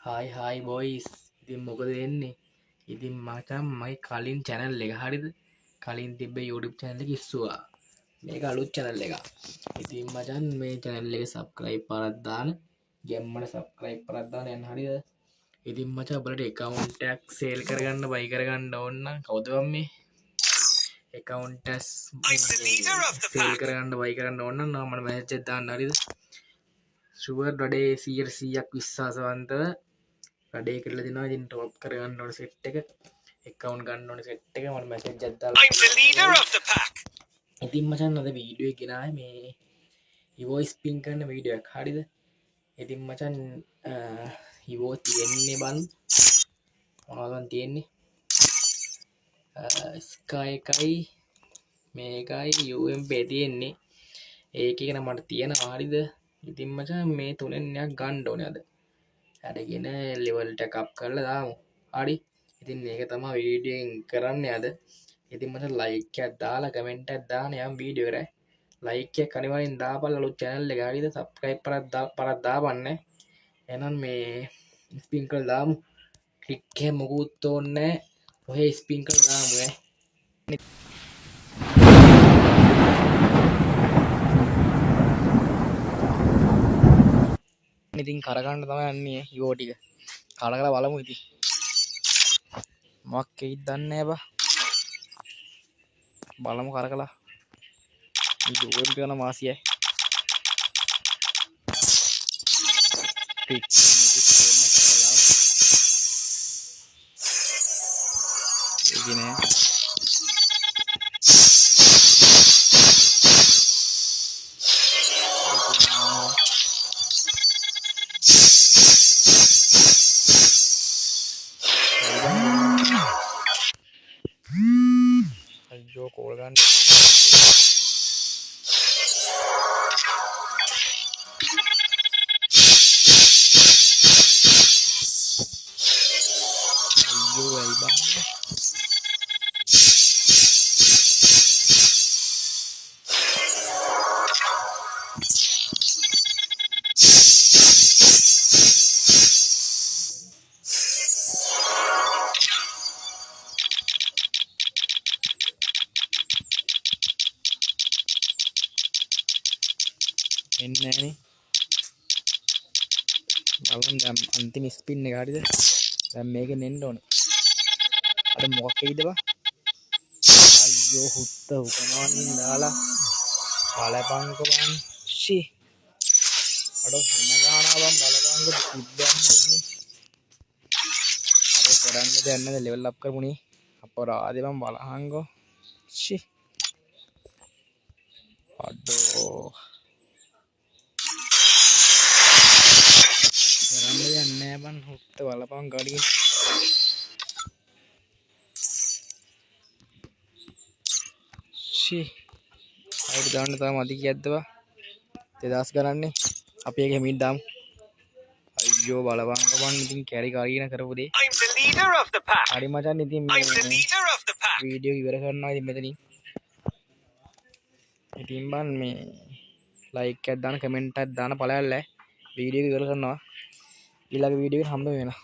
Hi boys. ඉතින් මොකද වෙන්නේ? ඉතින් මචං මගේ කලින් channel එක හරියද? කලින් තිබ්බ YouTube channel එක ඉස්සුවා. මේක අලුත් channel එකක්. ඉතින් මචං මේ channel එක subscribe පාරක් දාන්න. ගැම්මට subscribe පාරක් දාන්න යන්න හරියද? ඉතින් මචං ඔයාලට account එකක් sale කරගන්න buy කරගන්න ඕන නම් කවුද මේ? account එක sale කරගන්න buy කරන්න ඕන නම් මම message එකක් දාන්න හරියද? sure වැඩේ 100%ක් විශ්වාසවන්තව වැඩේ කරලා දෙනවා. ඉතින් ටොප් කරගන්න ඕන සෙට් එක account ගන්න ඕන සෙට් එක මට message එකක් දාලා I'm the leader of the pack. ඉතින් මචං අද වීඩියෝ එක ගෙනාවේ මේ Evo spin කරන වීඩියෝ එකක් හරියද? ඉතින් මචං Evo තියෙන්නේ බන් මොනවද තියෙන්නේ? Sky එකයි මේකයි UMP තියෙන්නේ. ඒකේ නම් මට තියෙනවා හරියද? ඉතින් මචං මේ තුනෙන් එකක් ගන්න ඕනේ අද. අරගෙන ලෙවල් එක අප් කරලා දාමු. හරි. ඉතින් මේක තමයි වීඩියෝ එකෙන් කරන්නේ අද. ඉතින් මට ලයික් එකක් දාලා කමෙන්ට් එකක් දාන්න යම් වීඩියෝ එකට. ලයික් එක අනිවාර්යෙන් දාපල්ලා අලුත් channel එක. හරිද? subscribe පරක් දාපන්න. එහෙනම් මේ ස්පින් කරලා දාමු. ක්ලික් එක මොකුත් ඕනේ නැහැ. ඔහේ ස්පින් කරලා දාමු ඈ. ඉතින් කරගන්න තමයි යන්නේ Evo ටික. කරලා බලමු ඉතින්. මොකක් එයිද දන්නේ නැහැ බා. බලමු කරකලා. ఇది UMP කරන මාසියයි. ටික් ඉතිනේ අයියෝ කෝල් ගන්න අයියෝ ඇයි බං එන්නේ නැහනේ බලන්න දැන් අන්තිම ස්පින් එක හරියද දැන් මේකෙන් එන්න ඕනේ අර මොකක් එයිද බා අයියෝ හුත්ත උකනවන්නේ දාලා බලපංකෝ බං ෂි අඩෝ හිම ගහනවා බං බලපංකෝ තිබ්බන් ඉන්නේ අර කරන්න දෙයක් නැද ලෙවල් අප් කරමුනේ අපරාදේ බං බලහංකෝ ෂි අඩෝ කරන්න දෙයක් නැහැ බං හුත්ත බලපං ගඩිය ෂි අවුරු දාන්න තාම අධි කියද්ද බා 2000 ගණන්නේ අපි එක හිමින් දාමු අයියෝ බලපංකෝ බං ඉතින් කැරි කාගෙන කරපු දේ හරි මචං ඉතින් මේ වීඩියෝ ඉවර කරනවා ඉතින් මෙතනින් ඉතින් බං මේ ලයික් එකක් දාන්න කමෙන්ට් එකක් දාන්න පළයල්ලා වීඩියෝ එක ඉවර කරනවා ඊළඟ වීඩියෝ එකෙන් හම්බ වෙනවා